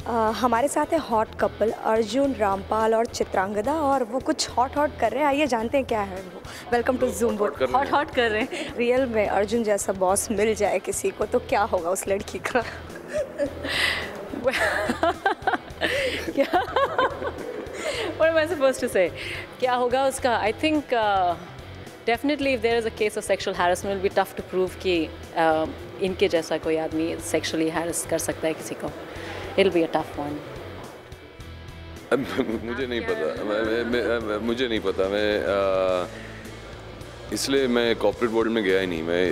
हमारे साथ है हॉट कपल अर्जुन रामपाल और चित्रांगदा और वो कुछ हॉट हॉट कर रहे हैं। आइए जानते हैं क्या है वो। Welcome to Zoom board. Hot hot कर रहे हैं। रियल में अर्जुन जैसा बॉस मिल जाए किसी को तो क्या होगा उस लड़की का? क्या What am I supposed to say? क्या होगा उसका? I think definitely if there is a case of sexual harassment, it will be tough to prove कि इनके जैसा कोई आदमी sexually harass कर सकता है किसी को. It'll be a tough one. मुझे नहीं पता, मुझे नहीं पता। मैं इसलिए मैं कॉर्पोरेट वर्ल्ड में गया ही नहीं। मैं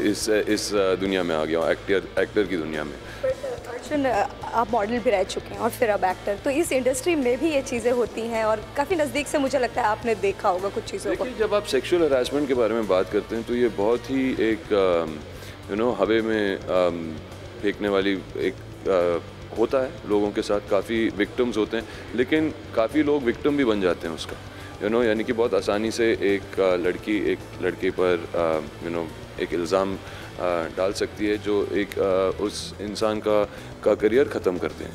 इस दुनिया में आ गया हूँ, एक्टर की दुनिया में। अर्जुन, आप मॉडल भी रह चुके हैं और फिर अब एक्टर, तो इस इंडस्ट्री में भी ये चीज़ें होती हैं और काफ़ी नज़दीक से मुझे लगता है आपने देखा होगा कुछ चीज़ों को। जब आप सेक्सुअल हरासमेंट के बारे में बात करते हैं तो ये बहुत ही एक हवा में फेंकने वाली एक होता है। लोगों के साथ काफ़ी विक्टिम्स होते हैं, लेकिन काफ़ी लोग विक्टिम भी बन जाते हैं उसका। यानी कि बहुत आसानी से एक लड़की एक लड़के पर एक इल्ज़ाम डाल सकती है जो एक उस इंसान का करियर ख़त्म करते हैं।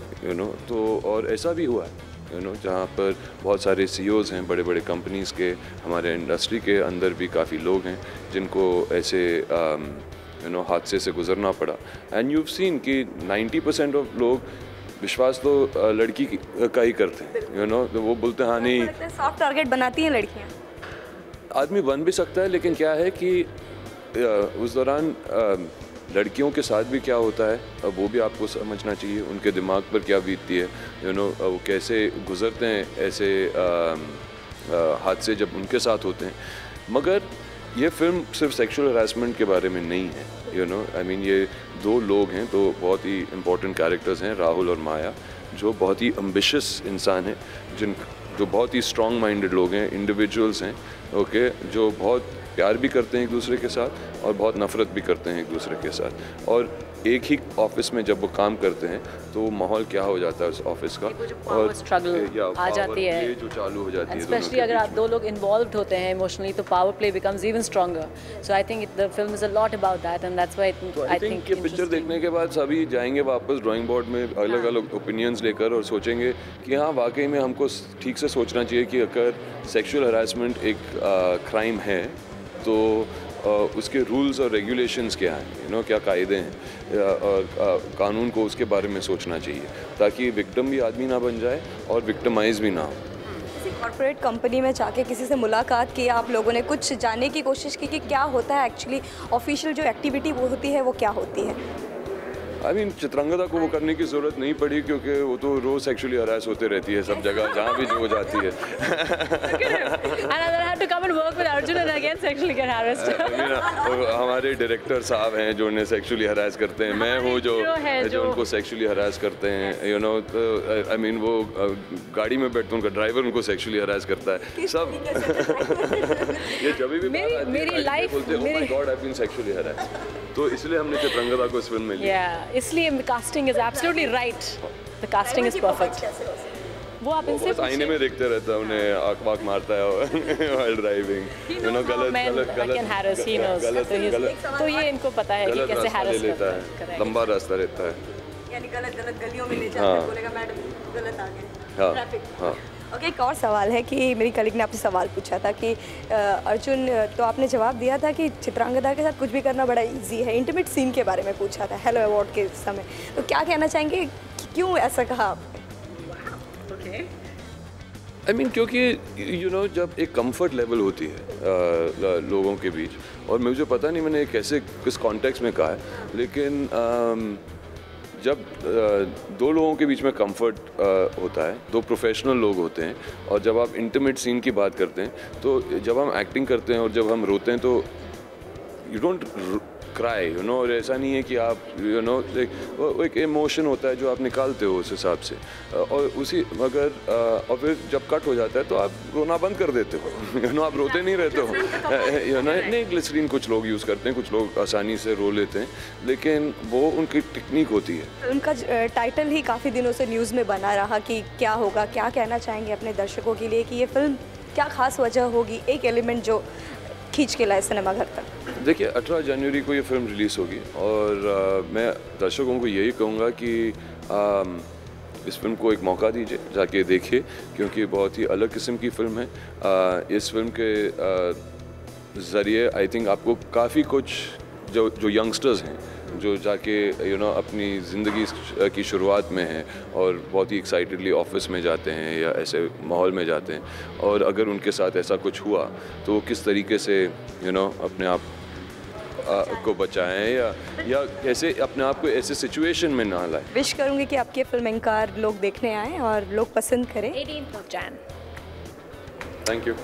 तो और ऐसा भी हुआ है जहाँ पर बहुत सारे CEOs हैं बड़े बड़े कंपनीज़ के। हमारे इंडस्ट्री के अंदर भी काफ़ी लोग हैं जिनको ऐसे हादसे से गुजरना पड़ा। एंड यू हैव सीन कि 90% ऑफ लोग विश्वास तो लड़की का ही करते हैं। तो वो बोलते हैं हाँ नहीं, सॉफ्ट टारगेट बनाती हैं लड़कियाँ। आदमी बन भी सकता है, लेकिन क्या है कि उस दौरान लड़कियों के साथ भी क्या होता है वो भी आपको समझना चाहिए। उनके दिमाग पर क्या बीतती है, वो कैसे गुजरते हैं ऐसे हादसे जब उनके साथ होते हैं। मगर ये फिल्म सिर्फ सेक्सुअल हरासमेंट के बारे में नहीं है। आई मीन ये दो लोग हैं, तो बहुत ही इम्पोर्टेंट कैरेक्टर्स हैं, राहुल और माया, जो बहुत ही एम्बिशियस इंसान हैं, जो बहुत ही स्ट्रॉन्ग माइंडेड लोग हैं, इंडिविजुअल्स हैं, ओके, जो बहुत प्यार भी करते हैं एक दूसरे के साथ और बहुत नफरत भी करते हैं एक दूसरे के साथ। और एक ही ऑफिस में जब वो काम करते हैं तो माहौल क्या हो जाता है उस ऑफिस का, और स्ट्रगल आ जाती है जो चालू हो जाती है। स्पेशली अगर आप दो लोग इन्वॉल्व होते हैं इमोशनली तो power play becomes even stronger. So I think the film is a lot about that and that's why I think ये पिक्चर देखने के बाद सभी जाएंगे वापस ड्राइंग बोर्ड में अलग अलग ओपिनियंस लेकर और सोचेंगे कि हाँ वाकई में हमको ठीक से सोचना चाहिए कि अगर सेक्सुअल हरासमेंट एक क्राइम है तो उसके रूल्स और रेगुलेशंस क्या हैं, क्या कायदे हैं, और कानून को उसके बारे में सोचना चाहिए ताकि विक्टिम भी आदमी ना बन जाए और विक्टिमाइज भी ना हो। किसी कॉर्पोरेट कंपनी में जाके किसी से मुलाकात की आप लोगों ने, कुछ जानने की कोशिश की कि क्या होता है एक्चुअली, ऑफिशियल जो एक्टिविटी वो होती है वो क्या होती है? आई मीन चित्रांगदा को वो करने की ज़रूरत नहीं पड़ी क्योंकि वो तो रोज़ सेक्सुअली हरास होते रहती है सब जगह जहाँ भी जो जाती है। हमारे डायरेक्टर साहब हैं जो उन्हें सेक्सुअली हरास करते हैं, मैं हूँ जो उनको सेक्सुअली हरास करते हैं। आई मीन वो गाड़ी में बैठते उनका ड्राइवर उनको सेक्सुअली हरास करता है सब। ये जब भी मेरी life God I been sexually harass, तो इसलिए हमने चित्रांगदा को इस फिल्म में लिया। इसलिए casting is absolutely right, the casting is perfect. वो आप इनसे आईने में देखते रहता है, उन्हें आँख वाक मारता है व्हाइल ड्राइविंग, तो ये इनको पता है कि कैसे हैरेस लेता है, लंबा रास्ता रहता है, यानी गलत गलियों में ले जाता है, बोलेगा मैडम गलत आ गए ट्रैफिक। हाँ। ओके, एक और सवाल है कि मेरी कलीग ने आपसे सवाल पूछा था कि अर्जुन, तो आपने जवाब दिया था कि चित्रांगदा के साथ कुछ भी करना बड़ा इजी है। इंटीमेट सीन के बारे में पूछा था हेलो अवार्ड के समय, तो क्या कहना चाहेंगे, क्यों ऐसा कहा आपने? आई मीन क्योंकि जब एक कंफर्ट लेवल होती है लोगों के बीच, और मुझे पता नहीं मैंने कैसे किस कॉन्टेक्स्ट में कहा है, लेकिन जब दो लोगों के बीच में कंफर्ट होता है, दो प्रोफेशनल लोग होते हैं, और जब आप इंटीमेट सीन की बात करते हैं तो जब हम एक्टिंग करते हैं और जब हम रोते हैं तो यू डोंट क्राई, और ऐसा नहीं है कि आप वो एक इमोशन होता है जो आप निकालते हो उस हिसाब से, और उसी मगर और फिर जब कट हो जाता है तो आप रोना बंद कर देते हो, आप रोते नहीं रहते हो। नहीं, ग्लिसरीन कुछ लोग यूज़ करते हैं, कुछ लोग आसानी से रो लेते हैं, लेकिन वो उनकी टेक्निक होती है। उनका टाइटल ही काफ़ी दिनों से न्यूज़ में बना रहा कि क्या होगा, क्या कहना चाहेंगे अपने दर्शकों के लिए कि ये फिल्म क्या खास वजह होगी, एक एलिमेंट जो खींच के लाए सिनेमा घर तक? देखिए 18 जनवरी को ये फिल्म रिलीज़ होगी और मैं दर्शकों को यही कहूँगा कि इस फिल्म को एक मौका दीजिए, जाके देखिए, क्योंकि बहुत ही अलग किस्म की फ़िल्म है। इस फिल्म के ज़रिए आई थिंक आपको काफ़ी कुछ जो यंगस्टर्स हैं, जो जाके अपनी ज़िंदगी की शुरुआत में हैं और बहुत ही एक्साइटेडली ऑफिस में जाते हैं या ऐसे माहौल में जाते हैं, और अगर उनके साथ ऐसा कुछ हुआ तो वो किस तरीके से अपने आप को बचाएं या कैसे अपने आप को ऐसे सिचुएशन में ना लाएं। विश करूंगी कि आपके फिल्म एंकार लोग देखने आएँ और लोग पसंद करें। 18th of Jan. Thank you.